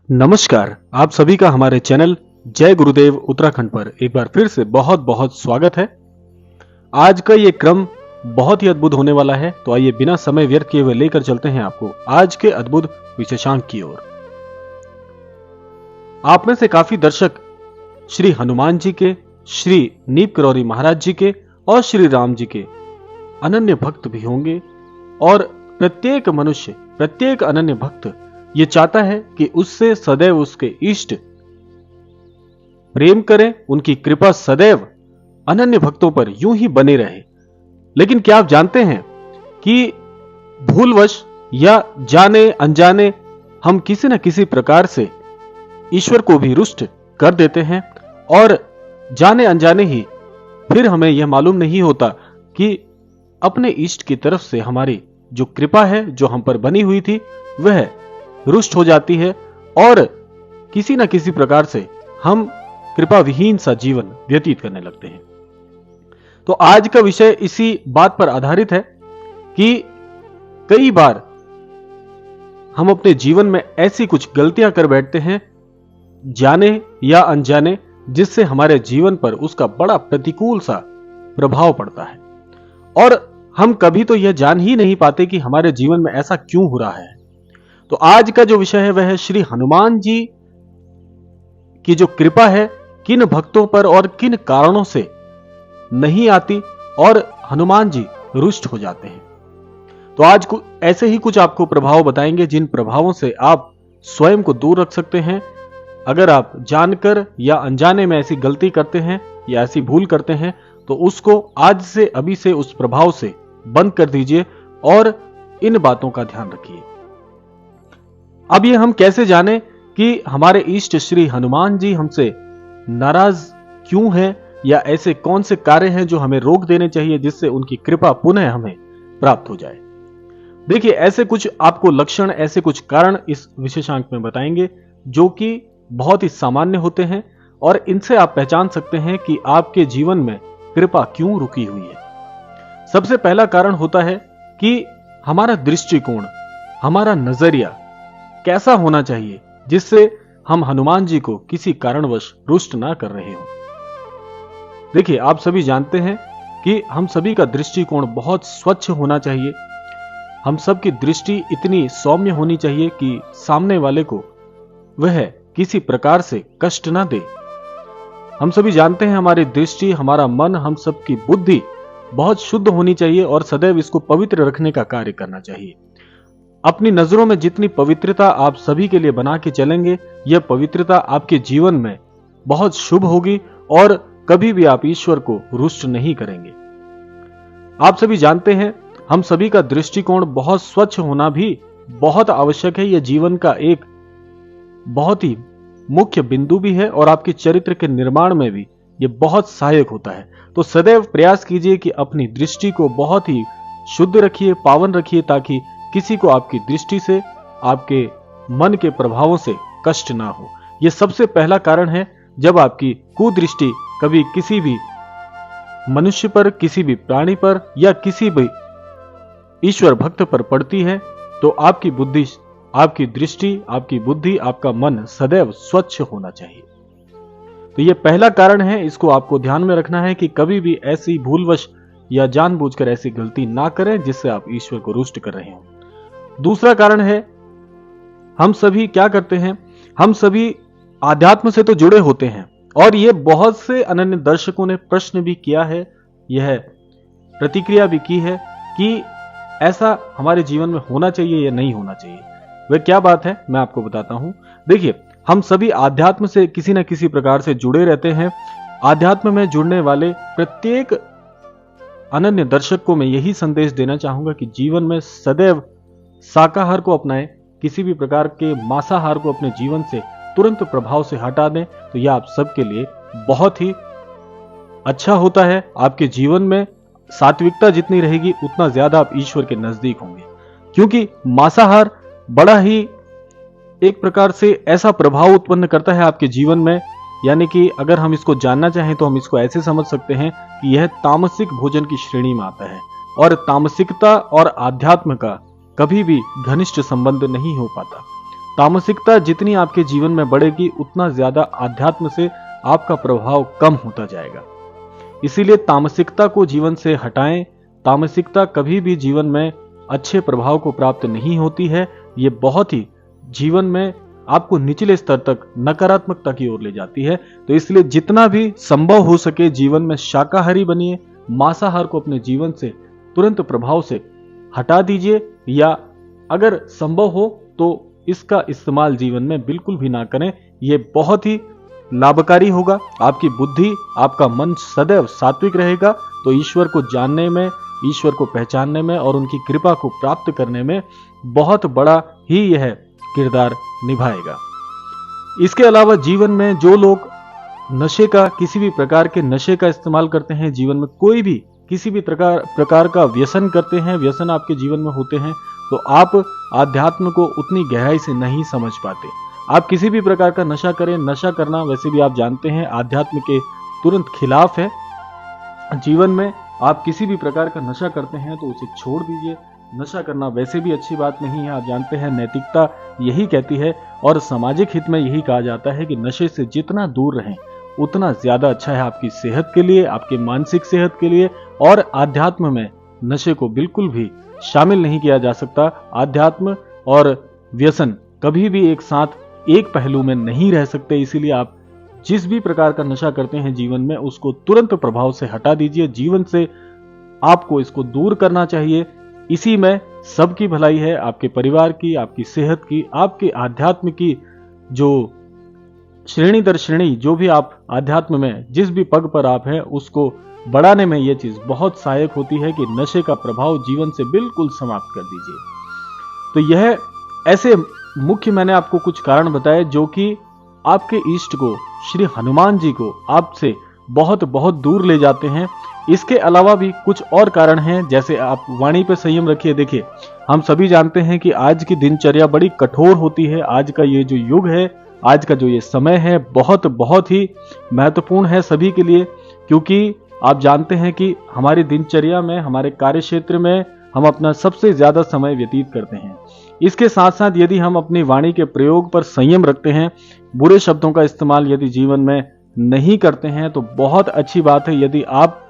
नमस्कार, आप सभी का हमारे चैनल जय गुरुदेव उत्तराखंड पर एक बार फिर से बहुत बहुत स्वागत है। आज का ये क्रम बहुत ही अद्भुत होने वाला है, तो आइए बिना समय व्यर्थ किए हुए लेकर चलते हैं आपको आज के अद्भुत विशेषांक की ओर। आप में से काफी दर्शक श्री हनुमान जी के, श्री नीप करौरी महाराज जी के और श्री राम जी के अनन्य भक्त भी होंगे और प्रत्येक मनुष्य, प्रत्येक अनन्य भक्त ये चाहता है कि उससे सदैव उसके इष्ट प्रेम करें, उनकी कृपा सदैव अनन्य भक्तों पर यूं ही बने रहे। लेकिन क्या आप जानते हैं कि भूलवश या जाने अनजाने हम किसी न किसी प्रकार से ईश्वर को भी रुष्ट कर देते हैं और जाने अनजाने ही फिर हमें यह मालूम नहीं होता कि अपने इष्ट की तरफ से हमारी जो कृपा है, जो हम पर बनी हुई थी, वह रुष्ट हो जाती है और किसी न किसी प्रकार से हम कृपा विहीन सा जीवन व्यतीत करने लगते हैं। तो आज का विषय इसी बात पर आधारित है कि कई बार हम अपने जीवन में ऐसी कुछ गलतियां कर बैठते हैं, जाने या अनजाने, जिससे हमारे जीवन पर उसका बड़ा प्रतिकूल सा प्रभाव पड़ता है और हम कभी तो यह जान ही नहीं पाते कि हमारे जीवन में ऐसा क्यों हो रहा है। तो आज का जो विषय है वह है श्री हनुमान जी की जो कृपा है किन भक्तों पर और किन कारणों से नहीं आती और हनुमान जी रुष्ट हो जाते हैं। तो आज ऐसे ही कुछ आपको प्रभाव बताएंगे जिन प्रभावों से आप स्वयं को दूर रख सकते हैं। अगर आप जानकर या अनजाने में ऐसी गलती करते हैं या ऐसी भूल करते हैं तो उसको आज से, अभी से उस प्रभाव से बंद कर दीजिए और इन बातों का ध्यान रखिए। अब ये हम कैसे जाने कि हमारे इष्ट श्री हनुमान जी हमसे नाराज क्यों हैं या ऐसे कौन से कार्य हैं जो हमें रोक देने चाहिए जिससे उनकी कृपा पुनः हमें प्राप्त हो जाए। देखिए, ऐसे कुछ आपको लक्षण, ऐसे कुछ कारण इस विशेषांक में बताएंगे जो कि बहुत ही सामान्य होते हैं और इनसे आप पहचान सकते हैं कि आपके जीवन में कृपा क्यों रुकी हुई है। सबसे पहला कारण होता है कि हमारा दृष्टिकोण, हमारा नजरिया कैसा होना चाहिए जिससे हम हनुमान जी को किसी कारणवश रुष्ट ना कर रहे हो। देखिए, आप सभी जानते हैं कि हम सभी का दृष्टिकोण बहुत स्वच्छ होना चाहिए। हम सब की दृष्टि इतनी सौम्य होनी चाहिए कि सामने वाले को वह किसी प्रकार से कष्ट ना दे। हम सभी जानते हैं हमारी दृष्टि, हमारा मन, हम सब की बुद्धि बहुत शुद्ध होनी चाहिए और सदैव इसको पवित्र रखने का कार्य करना चाहिए। अपनी नजरों में जितनी पवित्रता आप सभी के लिए बना के चलेंगे, यह पवित्रता आपके जीवन में बहुत शुभ होगी और कभी भी आप ईश्वर को रुष्ट नहीं करेंगे। आप सभी जानते हैं हम सभी का दृष्टिकोण बहुत स्वच्छ होना भी बहुत आवश्यक है। यह जीवन का एक बहुत ही मुख्य बिंदु भी है और आपके चरित्र के निर्माण में भी यह बहुत सहायक होता है। तो सदैव प्रयास कीजिए कि अपनी दृष्टि को बहुत ही शुद्ध रखिए, पावन रखिए, ताकि किसी को आपकी दृष्टि से, आपके मन के प्रभावों से कष्ट ना हो। यह सबसे पहला कारण है। जब आपकी कुदृष्टि कभी किसी भी मनुष्य पर, किसी भी प्राणी पर या किसी भी ईश्वर भक्त पर पड़ती है तो आपकी बुद्धि, आपकी दृष्टि, आपकी बुद्धि, आपका मन सदैव स्वच्छ होना चाहिए। तो यह पहला कारण है, इसको आपको ध्यान में रखना है कि कभी भी ऐसी भूलवश या जानबूझकर ऐसी गलती ना करें जिससे आप ईश्वर को रुष्ट कर रहे हो। दूसरा कारण है, हम सभी क्या करते हैं, हम सभी आध्यात्म से तो जुड़े होते हैं और यह बहुत से अनन्य दर्शकों ने प्रश्न भी किया है, यह प्रतिक्रिया भी की है कि ऐसा हमारे जीवन में होना चाहिए या नहीं होना चाहिए। वह क्या बात है, मैं आपको बताता हूं। देखिए, हम सभी आध्यात्म से किसी न किसी प्रकार से जुड़े रहते हैं। आध्यात्म में जुड़ने वाले प्रत्येक अनन्य दर्शक को मैं यही संदेश देना चाहूंगा कि जीवन में सदैव शाकाहार को अपनाएं, किसी भी प्रकार के मांसाहार को अपने जीवन से तुरंत प्रभाव से हटा दें। तो यह आप सबके लिए बहुत ही अच्छा होता है। आपके जीवन में सात्विकता जितनी रहेगी उतना ज्यादा आप ईश्वर के नजदीक होंगे, क्योंकि मांसाहार बड़ा ही एक प्रकार से ऐसा प्रभाव उत्पन्न करता है आपके जीवन में। यानी कि अगर हम इसको जानना चाहें तो हम इसको ऐसे समझ सकते हैं कि यह तामसिक भोजन की श्रेणी में आता है और तामसिकता और आध्यात्म का कभी भी घनिष्ठ संबंध नहीं हो पाता। तामसिकता जितनी आपके जीवन में बढ़ेगी उतना ज्यादा आध्यात्म से आपका प्रभाव कम होता जाएगा। इसीलिए तामसिकता को जीवन से हटाएं। तामसिकता कभी भी जीवन में अच्छे प्रभाव को प्राप्त नहीं होती है। ये बहुत ही जीवन में आपको निचले स्तर तक नकारात्मकता की ओर ले जाती है। तो इसलिए जितना भी संभव हो सके जीवन में शाकाहारी बनिए। मांसाहार को अपने जीवन से तुरंत प्रभाव से हटा दीजिए, या अगर संभव हो तो इसका इस्तेमाल जीवन में बिल्कुल भी ना करें। ये बहुत ही लाभकारी होगा। आपकी बुद्धि, आपका मन सदैव सात्विक रहेगा, तो ईश्वर को जानने में, ईश्वर को पहचानने में और उनकी कृपा को प्राप्त करने में बहुत बड़ा ही यह किरदार निभाएगा। इसके अलावा जीवन में जो लोग नशे का, किसी भी प्रकार के नशे का इस्तेमाल करते हैं, जीवन में कोई भी किसी भी प्रकार का व्यसन करते हैं, व्यसन आपके जीवन में होते हैं, तो आप आध्यात्म को उतनी गहराई से नहीं समझ पाते। आप किसी भी प्रकार का नशा करें, नशा करना वैसे भी आप जानते हैं आध्यात्म के तुरंत खिलाफ है। जीवन में आप किसी भी प्रकार का नशा करते हैं तो उसे छोड़ दीजिए। नशा करना वैसे भी अच्छी बात नहीं है। आप जानते हैं नैतिकता यही कहती है और सामाजिक हित में यही कहा जाता है कि नशे से जितना दूर रहें उतना ज्यादा अच्छा है आपकी सेहत के लिए, आपकी मानसिक सेहत के लिए। और आध्यात्म में नशे को बिल्कुल भी शामिल नहीं किया जा सकता। आध्यात्म और व्यसन कभी भी एक साथ एक पहलू में नहीं रह सकते। इसीलिए आप जिस भी प्रकार का नशा करते हैं जीवन में, उसको तुरंत प्रभाव से हटा दीजिए। जीवन से आपको इसको दूर करना चाहिए। इसी में सबकी भलाई है, आपके परिवार की, आपकी सेहत की, आपके आध्यात्म की। जो श्रेणी दर श्रेणी जो भी आप आध्यात्म में जिस भी पग पर आप हैं उसको बढ़ाने में यह चीज बहुत सहायक होती है कि नशे का प्रभाव जीवन से बिल्कुल समाप्त कर दीजिए। तो यह ऐसे मुख्य मैंने आपको कुछ कारण बताए जो कि आपके इष्ट को, श्री हनुमान जी को आपसे बहुत बहुत दूर ले जाते हैं। इसके अलावा भी कुछ और कारण हैं, जैसे आप वाणी पे संयम रखिए। देखिए, हम सभी जानते हैं कि आज की दिनचर्या बड़ी कठोर होती है। आज का ये जो युग है, आज का जो ये समय है, बहुत बहुत ही महत्वपूर्ण है सभी के लिए, क्योंकि आप जानते हैं कि हमारी दिनचर्या में, हमारे कार्य क्षेत्र में हम अपना सबसे ज्यादा समय व्यतीत करते हैं। इसके साथ साथ यदि हम अपनी वाणी के प्रयोग पर संयम रखते हैं, बुरे शब्दों का इस्तेमाल यदि जीवन में नहीं करते हैं, तो बहुत अच्छी बात है। यदि आप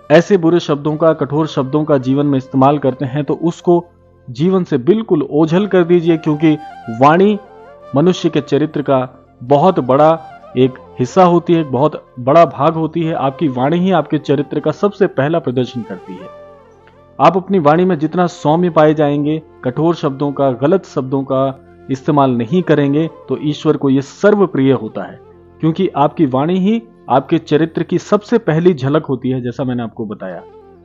ऐसे बुरे शब्दों का, कठोर शब्दों का जीवन में इस्तेमाल करते हैं तो उसको जीवन से बिल्कुल ओझल कर दीजिए, क्योंकि वाणी मनुष्य के चरित्र का बहुत बड़ा एक हिस्सा होती है, बहुत बड़ा भाग होती है। आपकी वाणी ही आपके चरित्र का सबसे पहला प्रदर्शन करती है। आप अपनी वाणी में जितना सौम्य पाए जाएंगे, कठोर शब्दों का, गलत शब्दों का इस्तेमाल नहीं करेंगे, तो ईश्वर को यह सर्वप्रिय होता है, क्योंकि आपकी वाणी ही आपके चरित्र की सबसे पहली झलक होती है। जैसा मैंने आपको बताया,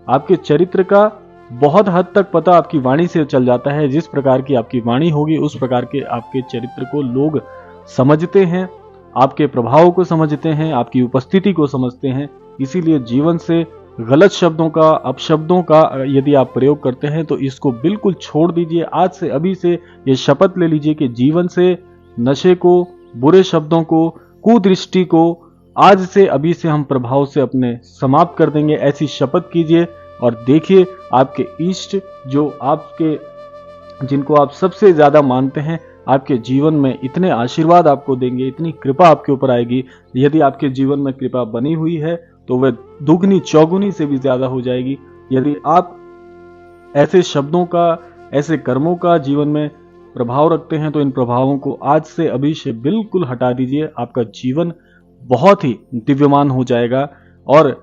आपके चरित्र का बहुत हद तक पता आपकी वाणी से चल जाता है। जिस प्रकार की आपकी वाणी होगी उस प्रकार के आपके चरित्र को लोग समझते हैं, आपके प्रभाव को समझते हैं, आपकी उपस्थिति को समझते हैं। इसीलिए जीवन से गलत शब्दों का, अपशब्दों का यदि आप प्रयोग करते हैं तो इसको बिल्कुल छोड़ दीजिए। आज से, अभी से ये शपथ ले लीजिए कि जीवन से नशे को, बुरे शब्दों को, कुदृष्टि को आज से, अभी से हम प्रभाव से अपने समाप्त कर देंगे। ऐसी शपथ कीजिए और देखिए आपके इष्ट, जो आपके, जिनको आप सबसे ज्यादा मानते हैं, आपके जीवन में इतने आशीर्वाद आपको देंगे, इतनी कृपा आपके ऊपर आएगी। यदि आपके जीवन में कृपा बनी हुई है तो वह दुगनी चौगुनी से भी ज्यादा हो जाएगी। यदि आप ऐसे शब्दों का, ऐसे कर्मों का जीवन में प्रभाव रखते हैं तो इन प्रभावों को आज से, अभी से बिल्कुल हटा दीजिए। आपका जीवन बहुत ही दिव्यमान हो जाएगा और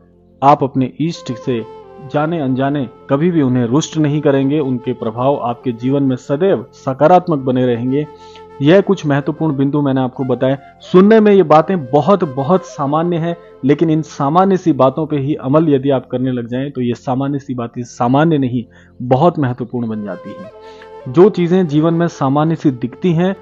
आप अपने इष्ट से जाने अनजाने कभी भी उन्हें रुष्ट नहीं करेंगे। उनके प्रभाव आपके जीवन में सदैव सकारात्मक बने रहेंगे। यह कुछ महत्वपूर्ण बिंदु मैंने आपको बताए। सुनने में ये बातें बहुत बहुत सामान्य हैं, लेकिन इन सामान्य सी बातों पे ही अमल यदि आप करने लग जाएं तो ये सामान्य सी बातें सामान्य नहीं, बहुत महत्वपूर्ण बन जाती हैं। जो चीजें जीवन में सामान्य सी दिखती हैं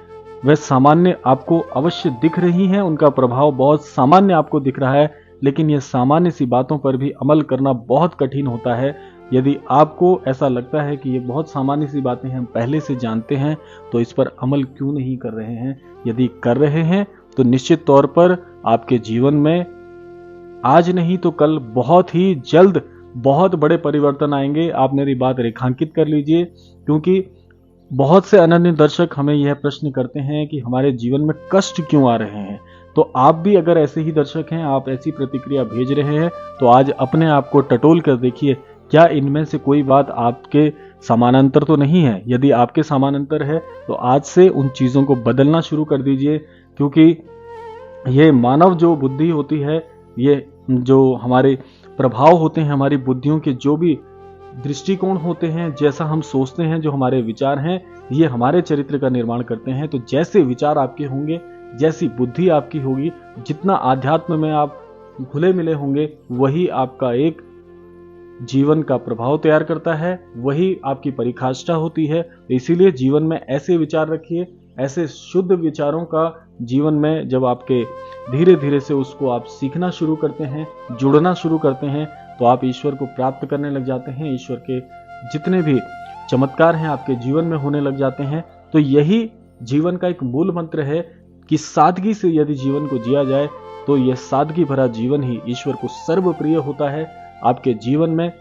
वह सामान्य आपको अवश्य दिख रही हैं, उनका प्रभाव बहुत सामान्य आपको दिख रहा है, लेकिन यह सामान्य सी बातों पर भी अमल करना बहुत कठिन होता है। यदि आपको ऐसा लगता है कि ये बहुत सामान्य सी बातें हम पहले से जानते हैं, तो इस पर अमल क्यों नहीं कर रहे हैं? यदि कर रहे हैं तो निश्चित तौर पर आपके जीवन में आज नहीं तो कल बहुत ही जल्द बहुत बड़े परिवर्तन आएंगे। आप मेरी बात रेखांकित कर लीजिए, क्योंकि बहुत से अनन्य दर्शक हमें यह प्रश्न करते हैं कि हमारे जीवन में कष्ट क्यों आ रहे हैं। तो आप भी अगर ऐसे ही दर्शक हैं, आप ऐसी प्रतिक्रिया भेज रहे हैं, तो आज अपने आप को टटोल कर देखिए, क्या इनमें से कोई बात आपके समानांतर तो नहीं है। यदि आपके समानांतर है तो आज से उन चीजों को बदलना शुरू कर दीजिए, क्योंकि ये मानव जो बुद्धि होती है, ये जो हमारे प्रभाव होते हैं, हमारी बुद्धियों के जो भी दृष्टिकोण होते हैं, जैसा हम सोचते हैं, जो हमारे विचार हैं, ये हमारे चरित्र का निर्माण करते हैं। तो जैसे विचार आपके होंगे, जैसी बुद्धि आपकी होगी, जितना आध्यात्म में आप घुले मिले होंगे, वही आपका एक जीवन का प्रभाव तैयार करता है, वही आपकी परिकाष्ठा होती है। तो इसीलिए जीवन में ऐसे विचार रखिए, ऐसे शुद्ध विचारों का जीवन में जब आपके धीरे धीरे से उसको आप सीखना शुरू करते हैं, जुड़ना शुरू करते हैं, तो आप ईश्वर को प्राप्त करने लग जाते हैं। ईश्वर के जितने भी चमत्कार हैं आपके जीवन में होने लग जाते हैं। तो यही जीवन का एक मूल मंत्र है कि सादगी से यदि जीवन को जिया जाए तो यह सादगी भरा जीवन ही ईश्वर को सर्वप्रिय होता है। आपके जीवन में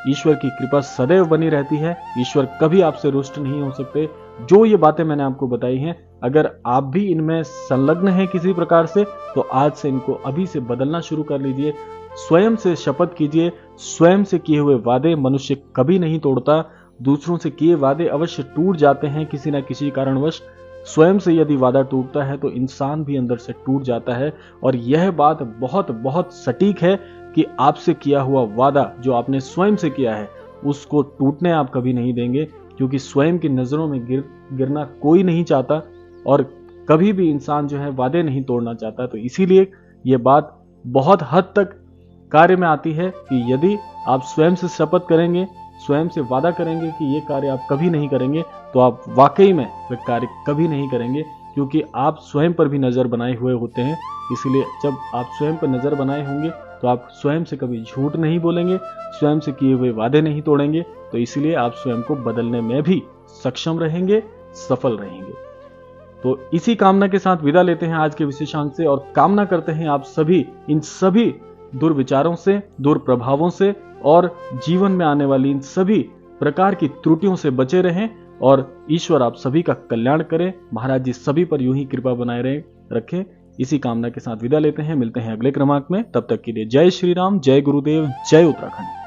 ईश्वर की कृपा सदैव बनी रहती है, ईश्वर कभी आपसे रुष्ट नहीं हो सकते। जो ये बातें मैंने आपको बताई हैं, अगर आप भी इनमें संलग्न हैं किसी प्रकार से, तो आज से इनको अभी से बदलना शुरू कर लीजिए। स्वयं से शपथ कीजिए, स्वयं से किए हुए वादे मनुष्य कभी नहीं तोड़ता। दूसरों से किए वादे अवश्य टूट जाते हैं किसी न किसी कारणवश। स्वयं से यदि वादा टूटता है तो इंसान भी अंदर से टूट जाता है। और यह बात बहुत बहुत सटीक है कि आपसे किया हुआ वादा जो आपने स्वयं से किया है, उसको टूटने आप कभी नहीं देंगे, क्योंकि स्वयं की नजरों में गिरना कोई नहीं चाहता और कभी भी इंसान जो है वादे नहीं तोड़ना चाहता। तो इसीलिए ये बात बहुत हद तक कार्य में आती है कि यदि आप स्वयं से शपथ करेंगे, स्वयं से वादा करेंगे कि ये कार्य आप कभी नहीं करेंगे, तो आप वाकई में वह कार्य कभी नहीं करेंगे, क्योंकि आप स्वयं पर भी नजर बनाए हुए होते हैं। इसलिए जब आप स्वयं पर नजर बनाए होंगे तो आप स्वयं से कभी झूठ नहीं बोलेंगे, स्वयं से किए हुए वादे नहीं तोड़ेंगे। तो इसलिए आप स्वयं को बदलने में भी सक्षम रहेंगे, सफल रहेंगे। तो इसी कामना के साथ विदा लेते हैं आज के विशेषांक से, और कामना करते हैं आप सभी इन सभी दुर्विचारों से, दुर्प्रभावों से और जीवन में आने वाली इन सभी प्रकार की त्रुटियों से बचे रहें, और ईश्वर आप सभी का कल्याण करें। महाराज जी सभी पर यूं ही कृपा बनाए रखें। इसी कामना के साथ विदा लेते हैं, मिलते हैं अगले क्रमांक में। तब तक के लिए जय श्री राम, जय गुरुदेव, जय उत्तराखंड।